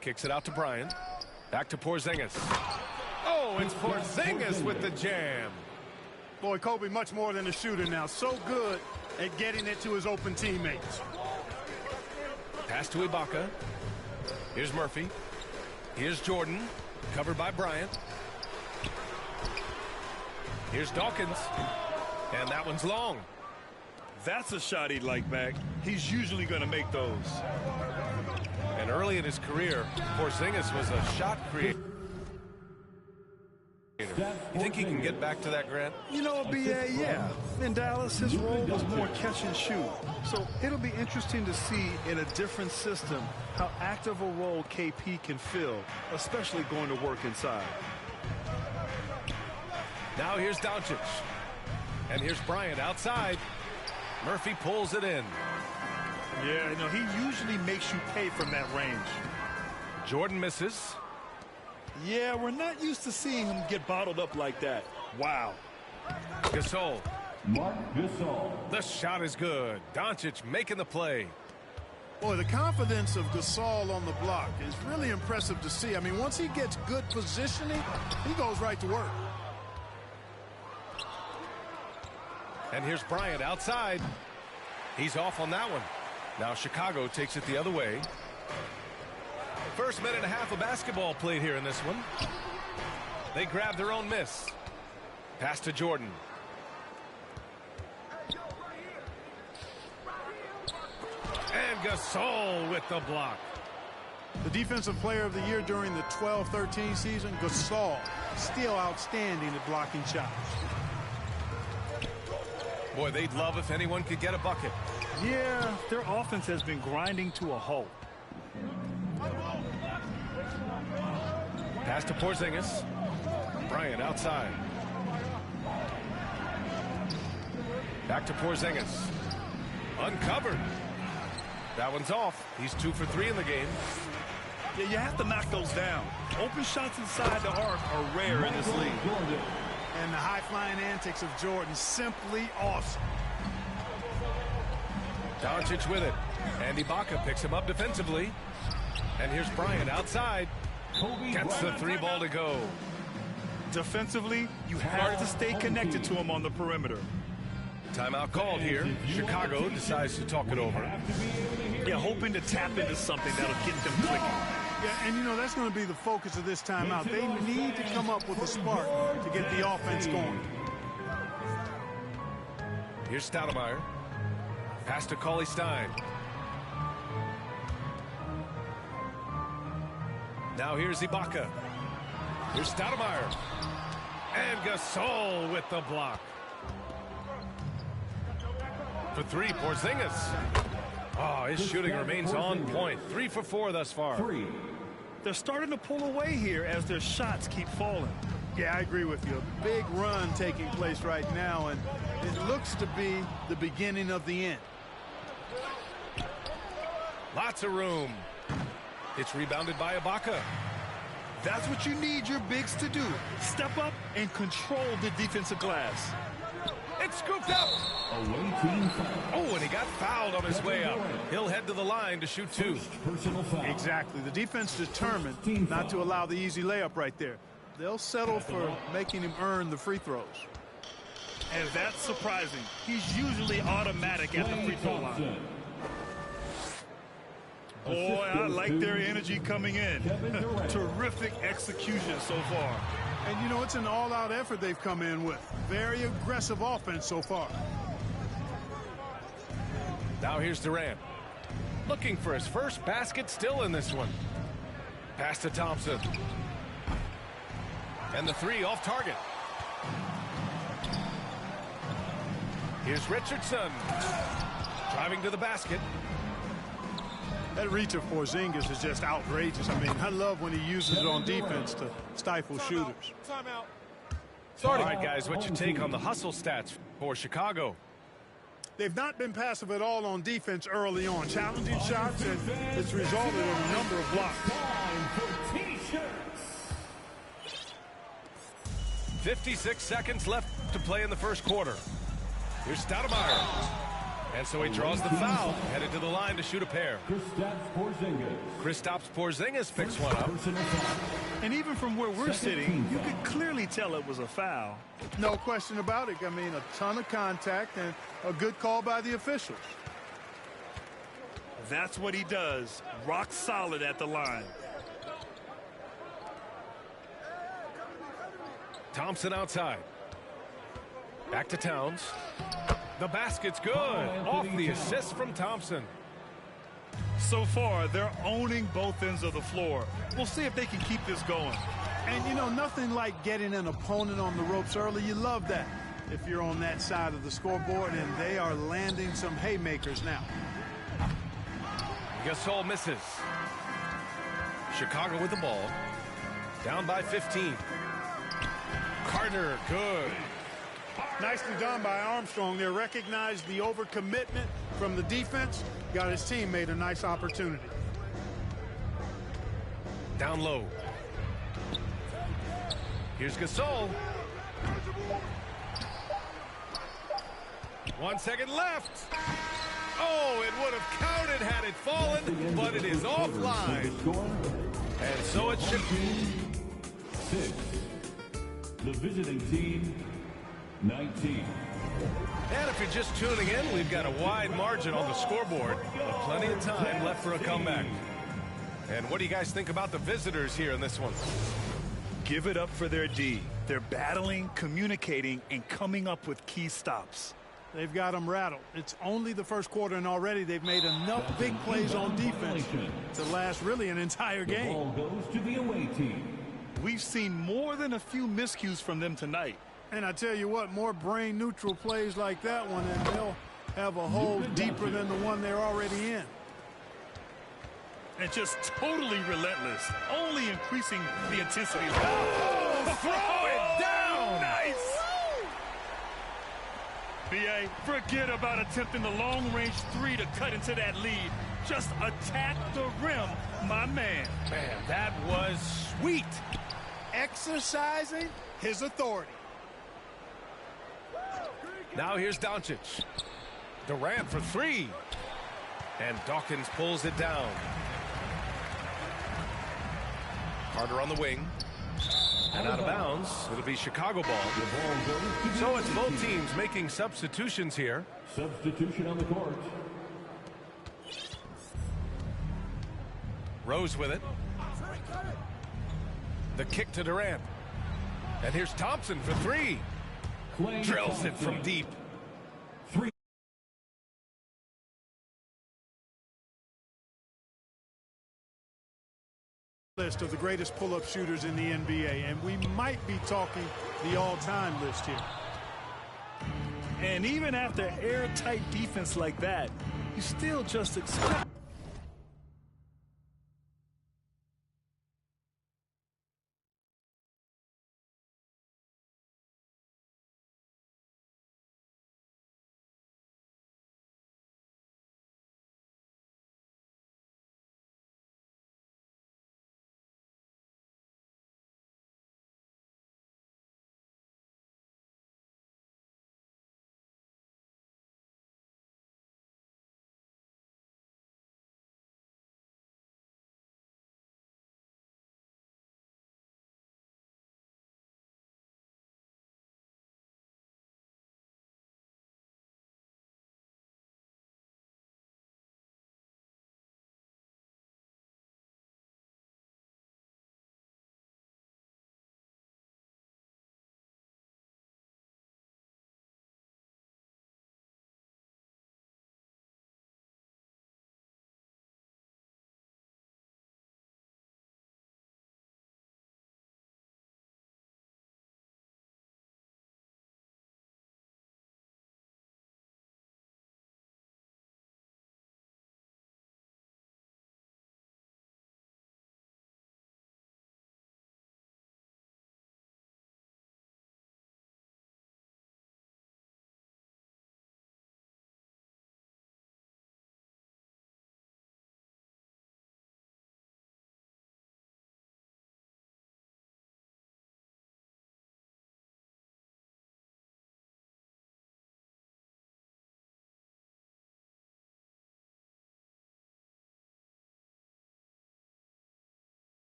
Kicks it out to Bryant. Back to Porzingis. Oh, it's Porzingis with the jam. Boy, Kobe much more than a shooter now. So good at getting it to his open teammates. Pass to Ibaka. Here's Murphy. Here's Jordan. Covered by Bryant. Here's Dawkins. And that one's long. That's a shot he'd like back. He's usually going to make those. And early in his career, Porzingis was a shot creator. You think he can get back to that, Grant? You know, B.A., yeah. In Dallas, his role was more catch and shoot. So it'll be interesting to see in a different system how active a role KP can fill, especially going to work inside. Now here's Doncic. And here's Bryant outside. Murphy pulls it in. Yeah, you know, he usually makes you pay from that range. Jordan misses. Yeah, we're not used to seeing him get bottled up like that. Wow. Gasol. Marc Gasol. The shot is good. Doncic making the play. Boy, the confidence of Gasol on the block is really impressive to see. I mean, once he gets good positioning, he goes right to work. And here's Bryant outside. He's off on that one. Now Chicago takes it the other way. First minute and a half of basketball played here in this one. They grab their own miss. Pass to Jordan. And Gasol with the block. The defensive player of the year during the 12-13 season, Gasol, still outstanding at blocking shots. Boy, they'd love if anyone could get a bucket. Yeah, their offense has been grinding to a halt. Pass to Porzingis. Bryant outside. Back to Porzingis. Uncovered. That one's off. He's 2 for 3 in the game. Yeah, you have to knock those down. Open shots inside the arc are rare in this league. And the high-flying antics of Jordan, simply awesome. Doncic with it. And Ibaka picks him up defensively. And here's Bryant outside. Gets the 3 ball to go. Defensively, you have to stay connected to him on the perimeter. Timeout called here. Chicago decides to talk it over. Yeah, hoping to tap into something that'll get them clicking. Yeah, and you know, that's going to be the focus of this timeout. They need to come up with a spark to get the offense going. Here's Stoudemire. Pass to Cauley-Stein. Now here's Ibaka. Here's Stoudemire. And Gasol with the block. For 3, Porzingis. Oh, his shooting remains on point. 3 for 4 thus far. They're starting to pull away here as their shots keep falling. Yeah, I agree with you. A big run taking place right now, and it looks to be the beginning of the end. Lots of room. It's rebounded by Ibaka. That's what you need your bigs to do. Step up and control the defensive glass. It's scooped up. Oh, and he got fouled on his way up. He'll head to the line to shoot 2. Exactly. The defense determined not to allow the easy layup right there. They'll settle for making him earn the free throws. And that's surprising. He's usually automatic at the free throw line. Boy, I like their energy coming in. Terrific execution so far. And, you know, it's an all-out effort they've come in with. Very aggressive offense so far. Now here's Durant. Looking for his first basket still in this one. Pass to Thompson. And the 3 off target. Here's Richardson. Driving to the basket. That reach of Porzingis is just outrageous. I mean, I love when he uses it on defense to stifle shooters. All right, guys, what's your take on the hustle stats for Chicago? They've not been passive at all on defense early on. Challenging shots, and it's resulted in a number of blocks. 56 seconds left to play in the first quarter. Here's Stoudemire. And so he draws the foul, headed to the line to shoot a pair. Kristaps Porzingis picks one up. And even from where we're sitting, you could clearly tell it was a foul. No question about it. I mean, a ton of contact and a good call by the officials. That's what he does. Rock solid at the line. Thompson outside. Back to Towns. The basket's good. Off the assist from Thompson. So far, they're owning both ends of the floor. We'll see if they can keep this going. And, you know, nothing like getting an opponent on the ropes early. You love that if you're on that side of the scoreboard, and they are landing some haymakers now. Gasol misses. Chicago with the ball. Down by 15. Carter, good. Nicely done by Armstrong there. Recognized the overcommitment from the defense. Got his teammate a nice opportunity. Down low. Here's Gasol. 1 second left. Oh, it would have counted had it fallen, but it is offline. And so it should be. 6. The visiting team, 19. And if you're just tuning in, we've got a wide margin on the scoreboard, but plenty of time left for a comeback. And what do you guys think about the visitors here in this one? Give it up for their D. They're battling, communicating, and coming up with key stops. They've got them rattled. It's only the first quarter, and already they've made enough big plays on defense to last really an entire The game. ball goes to the away team. We've seen more than a few miscues from them tonight. And I tell you what, more brain-neutral plays like that one, and they'll have a hole deeper than the one they're already in. And just totally relentless, only increasing the intensity. Oh, throw it down! Nice! B.A., forget about attempting the long-range three to cut into that lead. Just attack the rim, my man. Man, that was sweet. Exercising his authority. Now here's Doncic. Durant for three. And Dawkins pulls it down. Carter on the wing. And out of bounds. It'll be Chicago ball. So it's both teams making substitutions here. Substitution on the court. Rose with it. The kick to Durant. And here's Thompson for three. Klay Drills it from Thompson. deep. 3. List of the greatest pull-up shooters in the NBA, and we might be talking the all-time list here. And even after airtight defense like that, you still just expect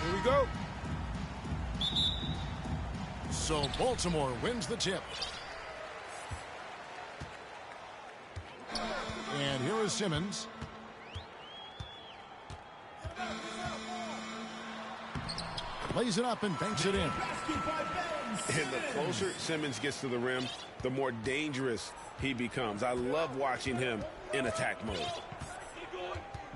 Here we go. So Baltimore wins the tip. And here is Simmons. Lays it up and banks it in. And the closer Simmons gets to the rim, the more dangerous he becomes. I love watching him in attack mode.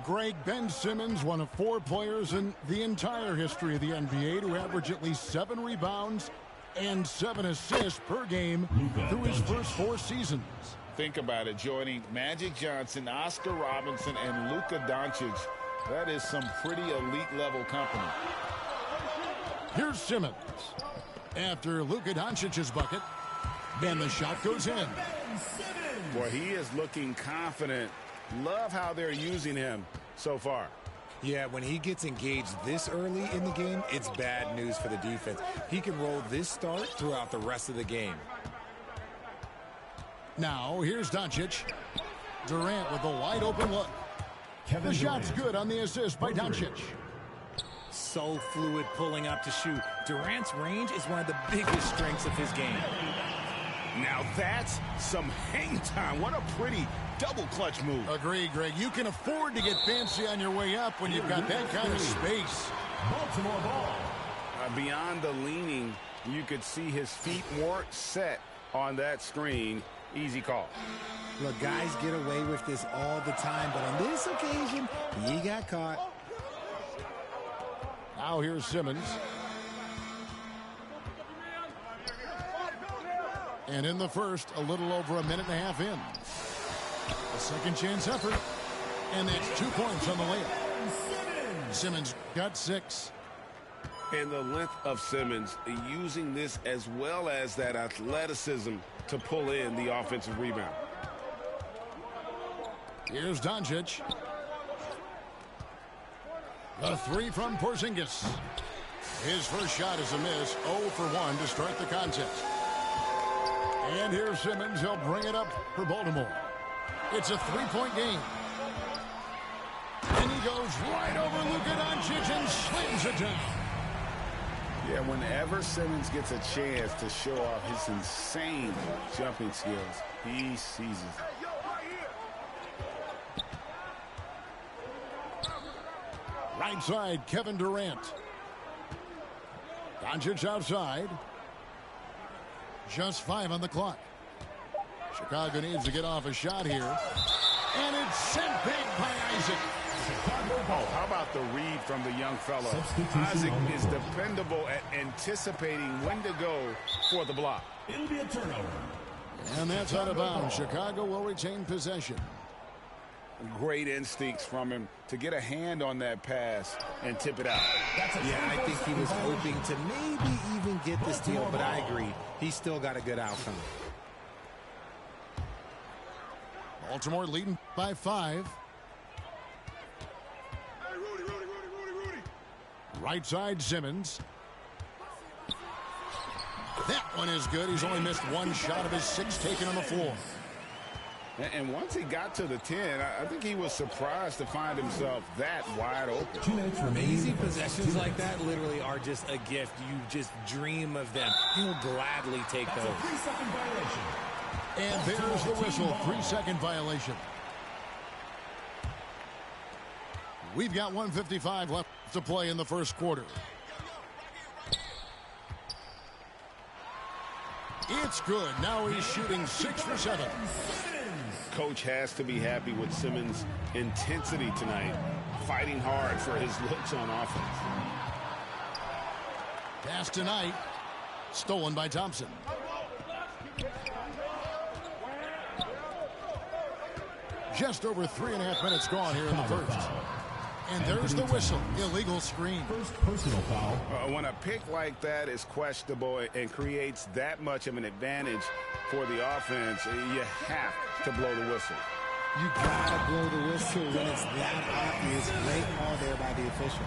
Greg, Ben Simmons, one of 4 players in the entire history of the NBA to average at least 7 rebounds and 7 assists per game through his first 4 seasons. Think about it, joining Magic Johnson, Oscar Robinson, and Luka Doncic. That is some pretty elite level company. Here's Simmons. After Luka Doncic's bucket, then the shot goes in. Boy, he is looking confident. Love how they're using him so far. Yeah, when he gets engaged this early in the game, it's bad news for the defense. He can roll this start throughout the rest of the game. Now, here's Doncic. Durant with a wide open look. The shot's good on the assist by Doncic. So fluid pulling up to shoot. Durant's range is one of the biggest strengths of his game. Now that's some hang time. What a pretty double clutch move. Agreed, Greg. You can afford to get fancy on your way up when you've got that kind of space. Baltimore ball. Beyond the leaning, you could see his feet more set on that screen. Easy call. Look, guys get away with this all the time, but on this occasion, he got caught. Now here's Simmons. And in the first, a little over a minute and a half in. A second chance effort. And that's 2 points on the layup. Simmons got 6. And the length of Simmons using this as well as that athleticism to pull in the offensive rebound. Here's Doncic. A 3 from Porzingis. His first shot is a miss. 0 for 1 to start the contest. And here's Simmons. He'll bring it up for Baltimore. It's a 3-point game. And he goes right over Luka Doncic and slams it down. Yeah, whenever Simmons gets a chance to show off his insane jumping skills, he seizes it. Right side, Kevin Durant. Doncic outside. Just 5 on the clock. Chicago needs to get off a shot here. And it's sent back by Isaac. Oh, how about the read from the young fellow? Isaac is dependable at anticipating when to go for the block. It'll be a turnover. And that's out of bounds. Chicago will retain possession. Great instincts from him to get a hand on that pass and tip it out. Yeah, I think he was hoping to maybe even get the steal, but I agree. He still got a good outcome. Baltimore leading by 5. Right side, Simmons. That one is good. He's only missed 1 shot of his 6 taken on the floor. And once he got to the 10, I think he was surprised to find himself that wide open. 2 minutes remaining. Easy possessions like that literally are just a gift. You just dream of them. He'll gladly take That's those. a 3-second violation. And there's the whistle. 3-second violation. We've got 1:55 left to play in the first quarter. It's good. Now he's shooting 6 for 7. Coach has to be happy with Simmons' intensity tonight, fighting hard for his looks on offense. Pass tonight, stolen by Thompson. Just over 3.5 minutes gone here in the first. And there's the whistle. Illegal screen. First personal foul. When a pick like that is questionable and creates that much of an advantage for the offense, you have to blow the whistle. You gotta blow the whistle when it's that obvious. Great call there by the official.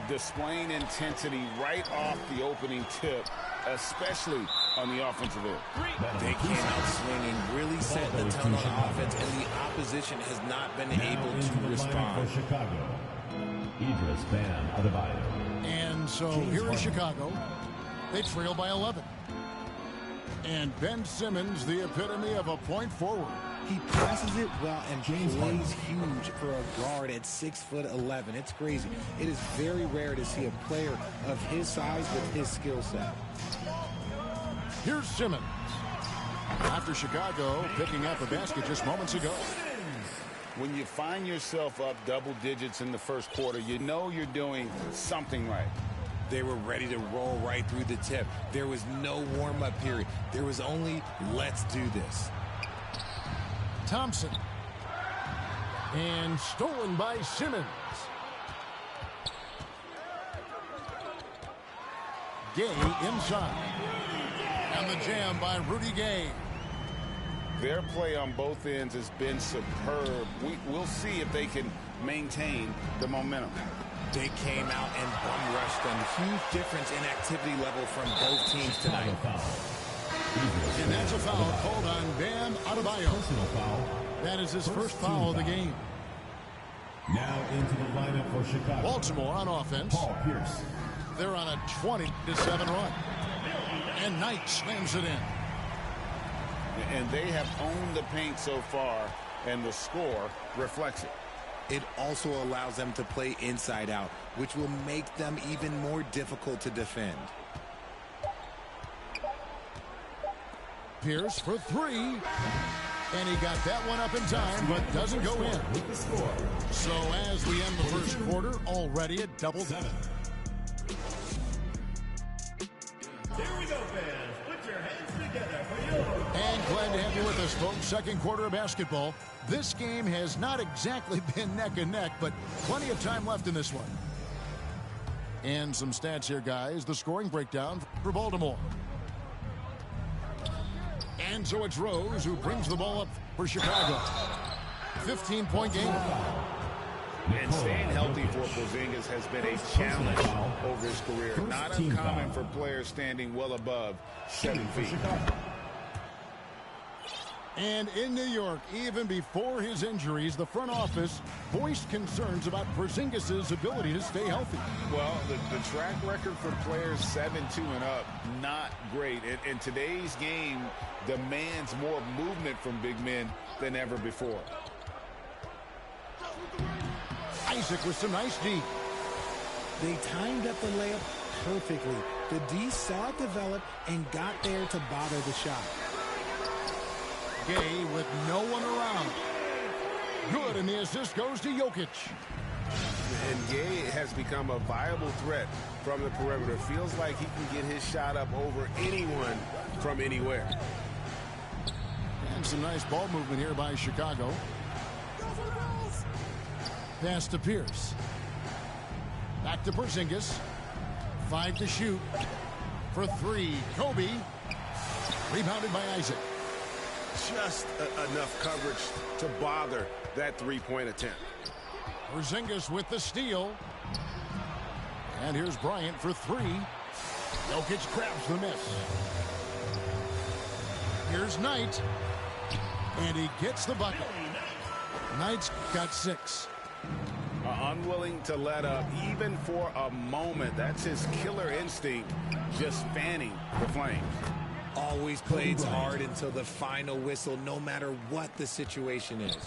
Displaying intensity right off the opening tip, especially on the offensive end. They came out swinging, really set the tone on offense, and the opposition has not been able to respond. For Chicago, Idris Bam Adebayo. And so here is Chicago. They trail by 11. And Ben Simmons, the epitome of a point forward. He passes it well and plays huge for a guard at 6'11". It's crazy. It is very rare to see a player of his size with his skill set. Here's Simmons. After Chicago picking up a basket just moments ago. When you find yourself up double digits in the first quarter, you know you're doing something right. They were ready to roll right through the tip. There was no warm-up period. There was only, let's do this. Thompson. And stolen by Simmons. Gay inside. And the jam by Rudy Gay. Their play on both ends has been superb. We'll see if they can maintain the momentum. They came out and bum rushed them. Huge difference in activity level from both teams tonight. And that's a foul called on Bam Adebayo. Personal foul. That is his first foul of the game. Now into the lineup for Chicago. Baltimore on offense. Paul Pierce. They're on a 20-7 run. And Knight slams it in. And they have owned the paint so far, and the score reflects it. It also allows them to play inside out, which will make them even more difficult to defend. Pierce for three. And he got that one up in time, but doesn't go in. So as we end the first quarter, already at double. Here we go, fans. Put your hands together for you. And glad to have you with us, folks. Second quarter of basketball. This game has not exactly been neck and neck, but plenty of time left in this one. And some stats here, guys. The scoring breakdown for Baltimore. And so it's Rose who brings the ball up for Chicago. 15-point game. And staying healthy for Porzingis has been a challenge over his career. Not uncommon for players standing well above 7 feet. And in New York, even before his injuries, the front office voiced concerns about Porzingis' ability to stay healthy. Well, the track record for players 7-2 and up, not great. And today's game demands more movement from big men than ever before. Isaac with some nice D. They timed up the layup perfectly. The D saw it develop and got there to bother the shot. Gay with no one around. Good, and the assist goes to Jokic. And Gay has become a viable threat from the perimeter. Feels like he can get his shot up over anyone from anywhere. And some nice ball movement here by Chicago. Pass to Pierce. Back to Porzingis. 5 to shoot. For 3, Kobe. Rebounded by Isaac. Just enough coverage to bother that three-point attempt. Porzingis with the steal. And here's Bryant for 3. Jokic grabs the miss. Here's Knight. And he gets the bucket. Knight's got 6. Unwilling to let up even for a moment. That's his killer instinct, just fanning the flames. Always plays hard until the final whistle, no matter what the situation is.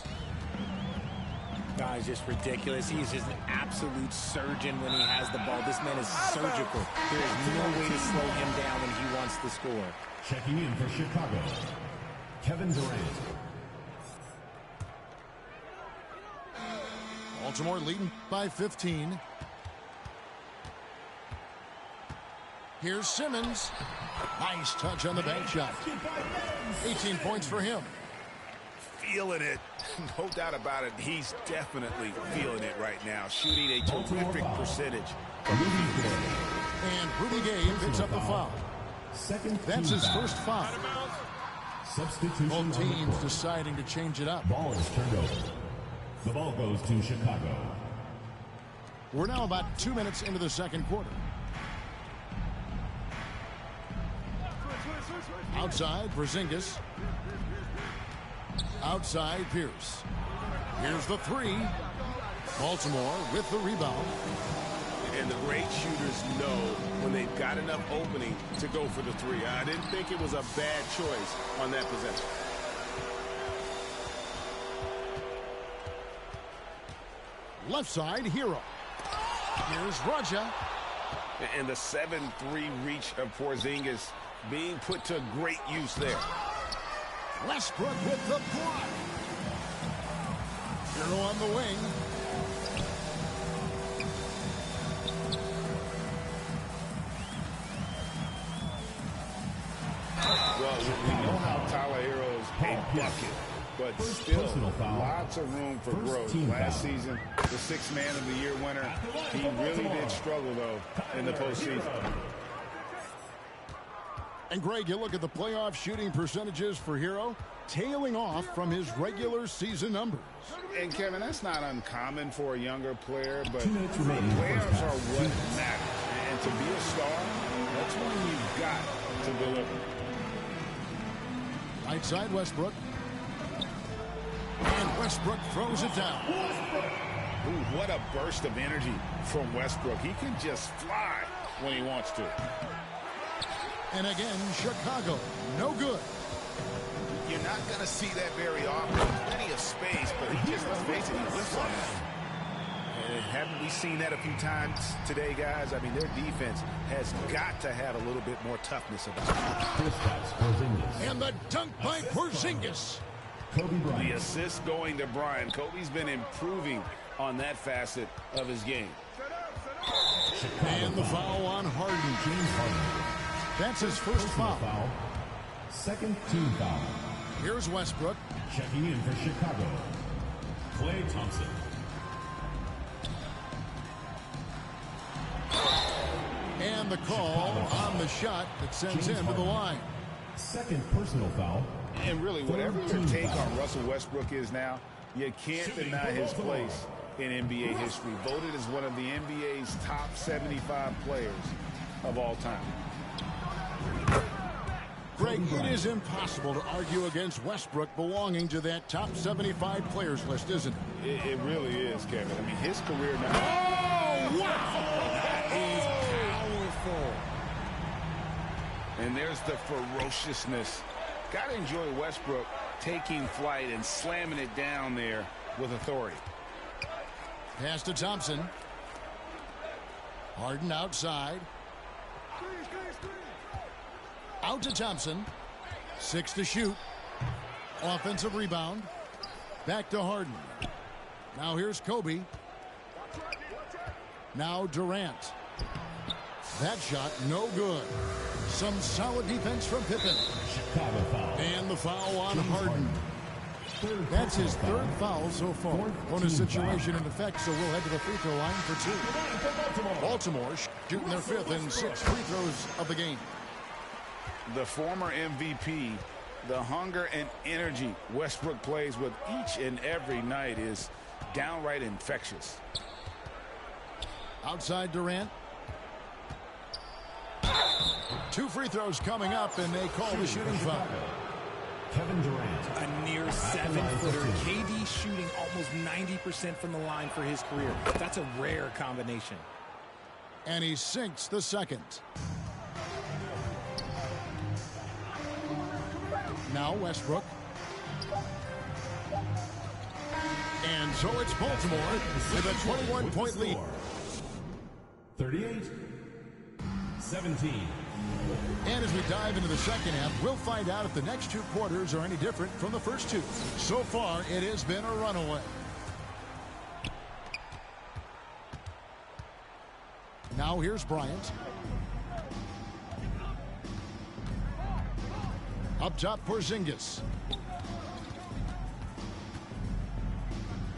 Guy's just ridiculous. He's just an absolute surgeon when he has the ball. This man is surgical. There is no way to slow him down when he wants to score. Checking in for Chicago, Kevin Durant. Baltimore leading by 15. Here's Simmons. Nice touch on the bank shot. 18 points for him. Feeling it. No doubt about it. He's definitely feeling it right now. Shooting a terrific percentage. And Rudy Gay picks up the foul. That's his first foul. Substitution. Both teams deciding to change it up. Ball is turned over. The ball goes to Chicago. We're now about 2 minutes into the second quarter. Outside, Porzingis. Outside, Pierce. Here's the three. Baltimore with the rebound. And the great shooters know when they've got enough opening to go for the three. I didn't think it was a bad choice on that possession. Left side, Hero. Here's Roger. And the 7-3 reach of Porzingis being put to great use there. Westbrook with the block. Hero on the wing. Well, we know how Tyler Hero's a bucket, but still lots of room for growth. Last season, the 6th Man of the Year winner, he really did struggle, though, in the postseason. And, Greg, you look at the playoff shooting percentages for Hero, tailing off from his regular season numbers. And, Kevin, that's not uncommon for a younger player, but playoffs are what matters. And to be a star, that's when you've got to deliver. Right side, Westbrook. And Westbrook throws it down. Ooh, what a burst of energy from Westbrook. He can just fly when he wants to. And again, Chicago, no good. You're not going to see that very often. Plenty of space, but he just, let's face it, he whiffs on that. And haven't we seen that a few times today, guys? I mean, their defense has got to have a little bit more toughness about it. And the dunk by Porzingis. The assist going to Bryant. Kobe's been improving on that facet of his game. And the foul on Harden. James Harden. That's his first foul. Second team foul. Here's Westbrook. Checking in for Chicago, Klay Thompson. And the call on the shot that sends him to the line. Second personal foul. And really, whatever your take on Russell Westbrook is now, you can't deny his place in NBA history. Voted as one of the NBA's top 75 players of all time. Greg, it is impossible to argue against Westbrook belonging to that top 75 players list, isn't it? It really is, Kevin. I mean, his career now. Oh, wow! That is powerful. And there's the ferociousness. Got to enjoy Westbrook taking flight and slamming it down there with authority. Pass to Thompson. Harden outside. Out to Thompson. 6 to shoot. Offensive rebound. Back to Harden. Now here's Kobe. Now Durant. That shot no good. Some solid defense from Pippen. Chicago foul. And the foul on Harden. That's his third foul so far. Bonus situation in effect, so we'll head to the free throw line for 2. Baltimore shooting their 5th and 6th free throws of the game. The former MVP, the hunger and energy Westbrook plays with each and every night is downright infectious. Outside Durant. 2 free throws coming up, and they call the shooting foul. Kevin Durant. A near 7-footer. KD shooting almost 90% from the line for his career. That's a rare combination. And he sinks the second. Now Westbrook. And so it's Baltimore with a 21-point lead. 38-17. And as we dive into the second half, we'll find out if the next 2 quarters are any different from the first 2. So far, it has been a runaway. Now here's Bryant. Up top, Porzingis.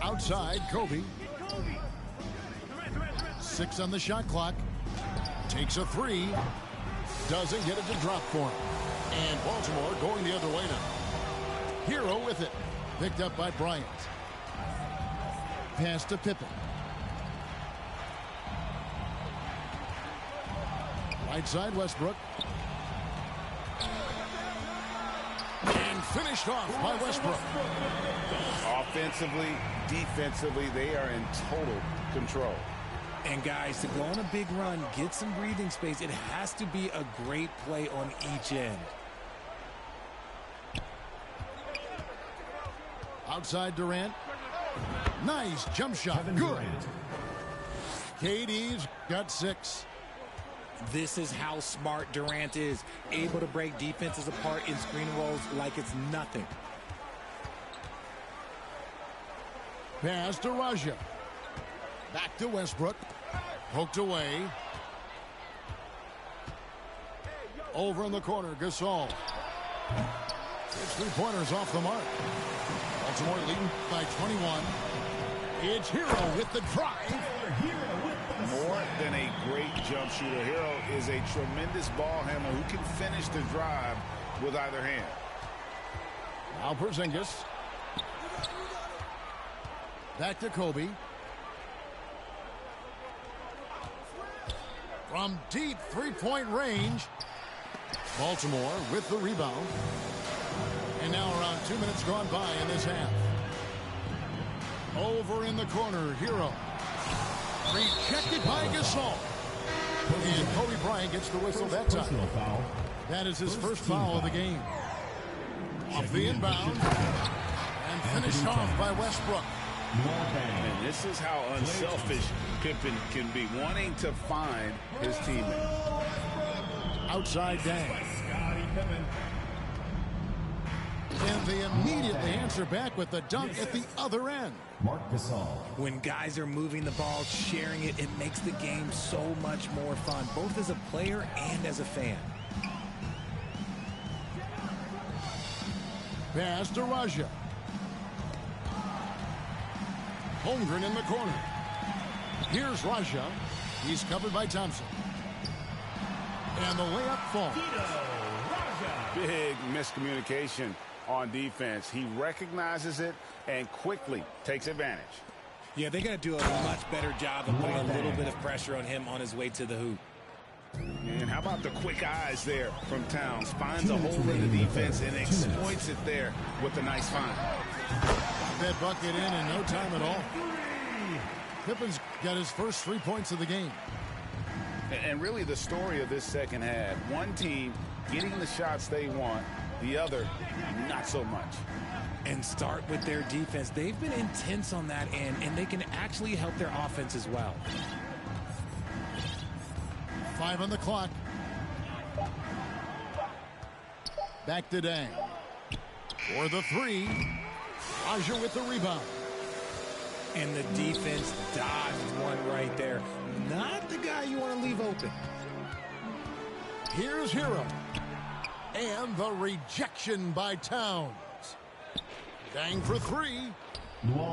Outside, Kobe. 6 on the shot clock. Takes a 3. Doesn't get it to drop for him. And Baltimore going the other way now. Hero with it. Picked up by Bryant. Pass to Pippen. Right side, Westbrook. finished off by Westbrook. Offensively, defensively, they are in total control. And guys, to go on a big run, get some breathing space, it has to be a great play on each end. Outside Durant. Nice jump shot. Good. KD's got 6. This is how smart Durant is, able to break defenses apart in screen rolls like it's nothing. Pass to Raja. Back to Westbrook. Poked away. Over in the corner, Gasol. 6 3-pointers off the mark. Baltimore leading by 21. It's Hero with the drive. More than a great jump shooter, Hero is a tremendous ball handler who can finish the drive with either hand. Now Porzingis. Back to Kobe. From deep 3-point range. Baltimore with the rebound. And now around 2 minutes gone by in this half. Over in the corner, Hero. Rejected by Gasol. And Kobe Bryant gets the whistle that time. That is his first foul of the game. Off the inbound. And finished off by Westbrook. And this is how unselfish Pippen can be, wanting to find his teammate. Outside Dang. And they immediately answer back with the dunk at the other end. Marc Gasol. When guys are moving the ball, sharing it, it makes the game so much more fun, both as a player and as a fan. Pass to Raja. Holmgren in the corner. Here's Raja. He's covered by Thompson. And the layup falls. Big miscommunication on defense. He recognizes it and quickly takes advantage. Yeah, they're going to do a much better job of putting a little bit of pressure on him on his way to the hoop. And how about the quick eyes there from Towns? Finds a hole in the defense and exploits it there with a nice find. That bucket in no time at all. Pippen's got his first 3 points of the game. And really the story of this second half, one team getting the shots they want, the other not so much. And start with their defense. They've been intense on that end, and they can actually help their offense as well. 5 on the clock. Back to Dang. For the 3. Raja with the rebound. And the defense dodged one right there. Not the guy you want to leave open. Here's Hero. And the rejection by Towns. Dang for 3.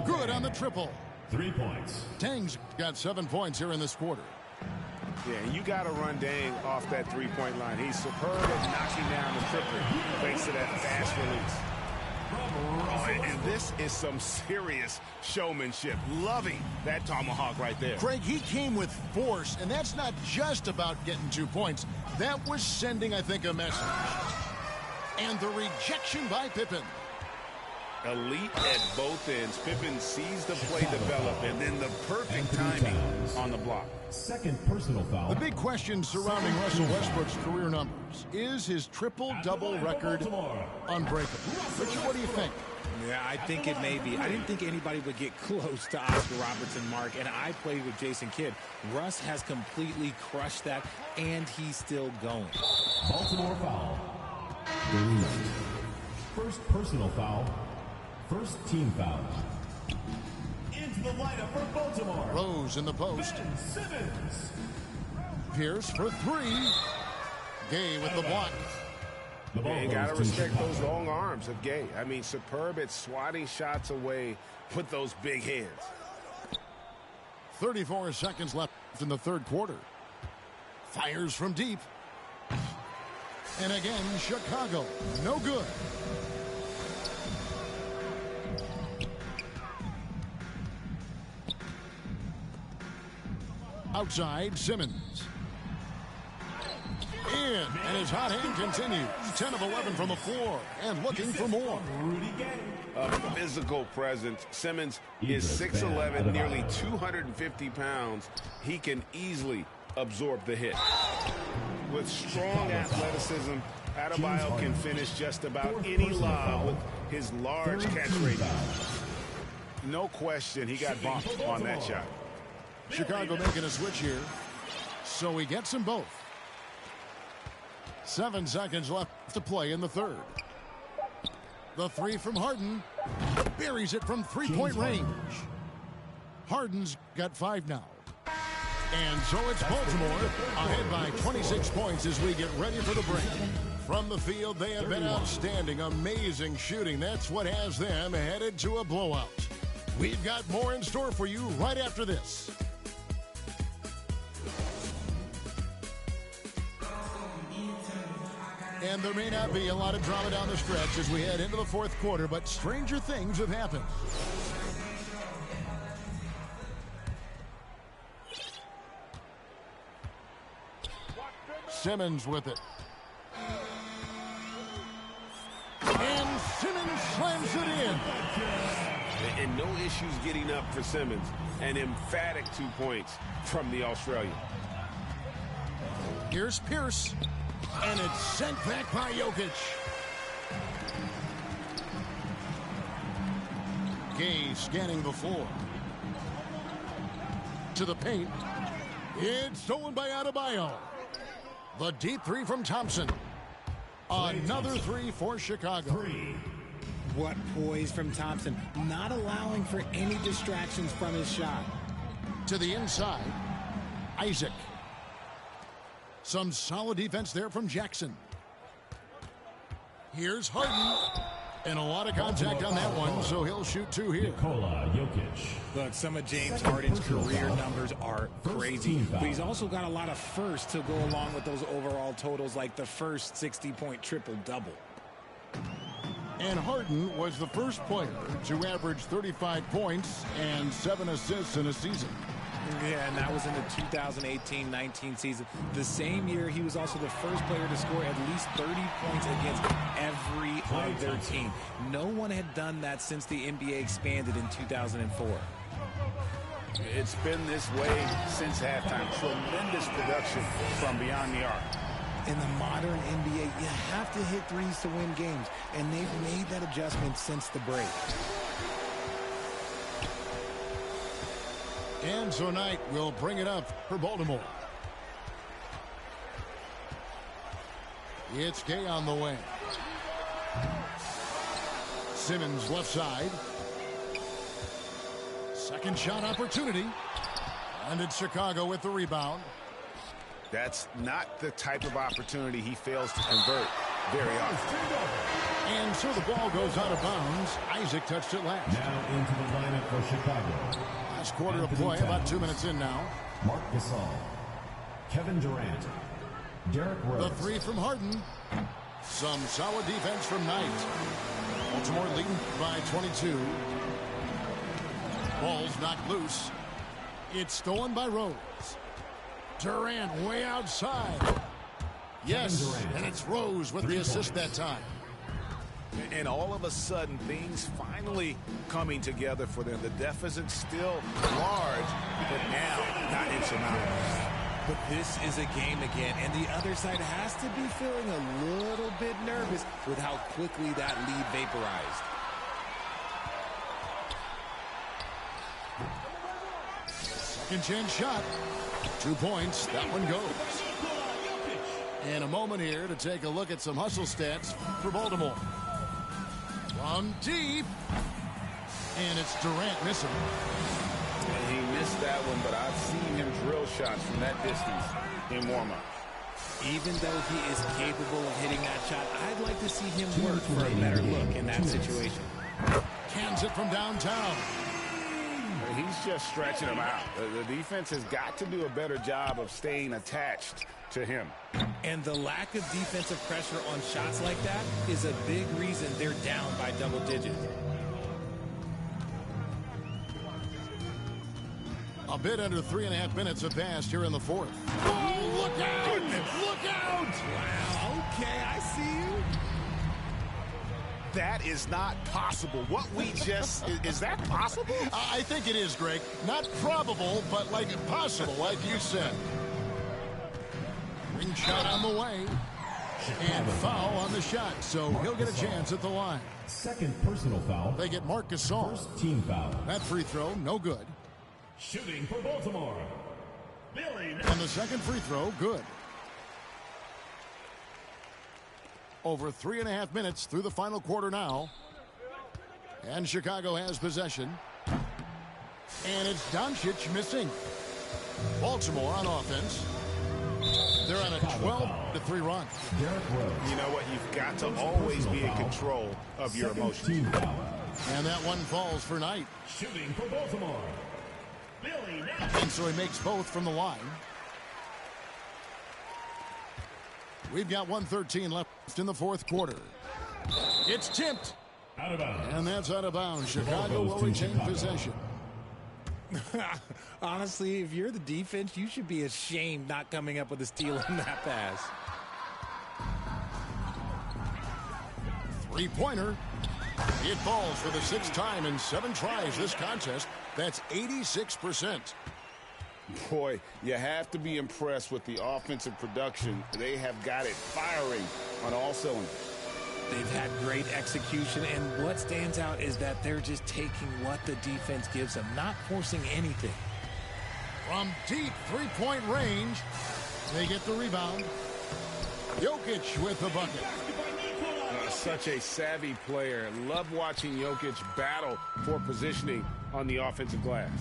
Good on the triple. 3 points. Tang's got 7 points here in this quarter. Yeah, you got to run Dang off that three-point line. He's superb at knocking down the triple thanks to that fast release. Oh, and this is some serious showmanship. Loving that tomahawk right there. Craig, he came with force, and that's not just about getting 2 points. That was sending, I think, a message. And the rejection by Pippen. Elite at both ends. Pippen sees the play develop, and then the perfect timing on the block. Second personal foul. The big question surrounding Russell Westbrook's career numbers. Is his triple-double record unbreakable? Richard, what do you think? Yeah, I think it may be. I didn't think anybody would get close to Oscar Robertson, Mark, and I played with Jason Kidd. Russ has completely crushed that, and he's still going. Baltimore foul. Delete. First personal foul. First team foul. Into the lineup for Baltimore. Rose in the post. Ben Simmons. Pierce for 3. Gay with the block. Yeah, you got to respect those long arms of Gay. I mean, superb at swatting shots away with those big hands. 34 seconds left in the third quarter. Fires from deep. And again, Chicago. No good. Outside, Simmons. In, and his hot hand continues. 10 of 11 from the floor and looking for more. A physical presence. Simmons is 6'11", nearly 250 pounds. He can easily absorb the hit. With strong athleticism, Adebayo can finish just about any lob with his large catch radius. No question he got bumped on that shot. Chicago making a switch here, so he gets them both. 7 seconds left to play in the third. The three from Harden. Buries it from three-point range. Harden's got 5 now. And so it's Baltimore ahead by 26 points as we get ready for the break. From the field, they have been outstanding, amazing shooting. That's what has them headed to a blowout. We've got more in store for you right after this. And there may not be a lot of drama down the stretch as we head into the fourth quarter, but stranger things have happened. Simmons with it. And Simmons slams it in. And no issues getting up for Simmons. An emphatic 2 points from the Australian. Here's Pierce. And it's sent back by Jokic. Gay scanning the floor. To the paint. It's stolen by Adebayo. The deep three from Thompson. Another three for Chicago. What poise from Thompson, not allowing for any distractions from his shot. To the inside, Isaac. Some solid defense there from Jackson. Here's Harden. And a lot of contact on that one, so he'll shoot 2 here. Nikola Jokic. Look, some of James Harden's career numbers are crazy, but he's also got a lot of firsts to go along with those overall totals, like the first 60-point triple-double. And Harden was the first player to average 35 points and 7 assists in a season. Yeah, and that was in the 2018-19 season. The same year, he was also the first player to score at least 30 points against every other team. No one had done that since the NBA expanded in 2004. It's been this way since halftime. Tremendous production from beyond the arc. In the modern NBA, you have to hit threes to win games, and they've made that adjustment since the break. And so Knight will bring it up for Baltimore. It's Gay on the way. Simmons left side. Second shot opportunity. And it's Chicago with the rebound. That's not the type of opportunity he fails to convert very often. And so the ball goes out of bounds. Isaac touched it last. Now into the lineup for Chicago. Last quarter of play, about 2 minutes in now. Marc Gasol, Kevin Durant, Derrick Rose. The three from Harden. Some solid defense from Knight. Baltimore leading by 22. Ball's knocked loose. It's stolen by Rose. Durant way outside. Yes, and it's Rose with the assist that time. And all of a sudden, things finally coming together for them. The deficit's still large, but now not insurmountable. But this is a game again, and the other side has to be feeling a little bit nervous with how quickly that lead vaporized. Second chance shot. 2 points. That one goes. And a moment here to take a look at some hustle stats for Baltimore. From deep. And it's Durant missing. And he missed that one, but I've seen him drill shots from that distance in warm-up. Even though he is capable of hitting that shot, I'd like to see him work for a better look in that situation. Cans it from downtown. He's just stretching him out. The defense has got to do a better job of staying attached to him. And the lack of defensive pressure on shots like that is a big reason they're down by double digits. A bit under 3.5 minutes have passed here in the fourth. Oh, look out! Look out! Wow, Okay, I see you. That is not possible. What we just, is that possible? I think it is, Greg. Not probable, but like possible, like you said. Ring shot on the way. And foul on the shot, so he'll get a chance at the line. Second personal foul. They get Marc Gasol. First team foul. That free throw, no good. Shooting for Baltimore. Billy. And the second free throw, good. Over 3.5 minutes through the final quarter now. And Chicago has possession. And it's Doncic missing. Baltimore on offense. They're on a 12-3 run. You know what? You've got to always be in control of your emotions. And that one falls for Knight. Shooting for Baltimore. Billy Knight. And so he makes both from the line. We've got 1:13 left in the fourth quarter. It's tipped. Out of bounds. And that's out of bounds. Chicago will retain possession. Honestly, if you're the defense, you should be ashamed not coming up with a steal on that pass. Three-pointer. It falls for the 6th time in 7 tries this contest. That's 86%. Boy, you have to be impressed with the offensive production. They have got it firing on all cylinders. They've had great execution, and what stands out is that they're just taking what the defense gives them, not forcing anything. From deep three-point range, they get the rebound. Jokic with the bucket. Such a savvy player. Love watching Jokic battle for positioning on the offensive glass.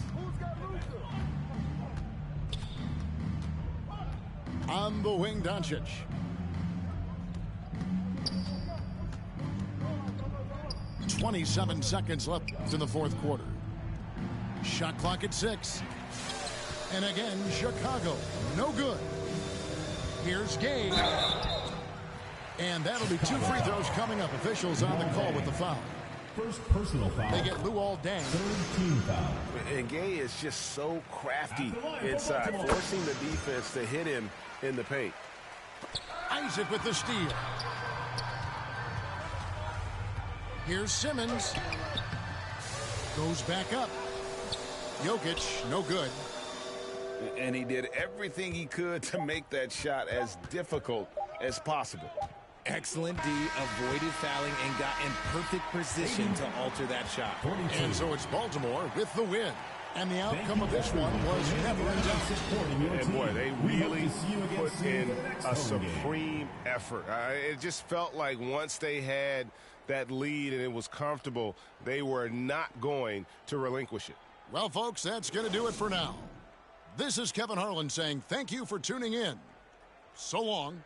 On the wing, Doncic. .27 seconds left in the fourth quarter. Shot clock at 6. And again, Chicago. No good. Here's Gay. And that'll be 2 free throws coming up. Officials on the call with the foul. First personal foul. They get Luol Deng. Third team foul. And Gay is just so crafty inside, forcing the defense to hit him in the paint. Isaac with the steal. Here's Simmons. Goes back up. Jokic, no good. And he did everything he could to make that shot as difficult as possible. Excellent D, avoided fouling, and got in perfect position to alter that shot. And so it's Baltimore with the win. And the outcome of this one was never in doubt. And boy, they really put in a supreme effort. It just felt like once they had that lead and it was comfortable, they were not going to relinquish it. Well, folks, that's going to do it for now. This is Kevin Harlan saying thank you for tuning in. So long.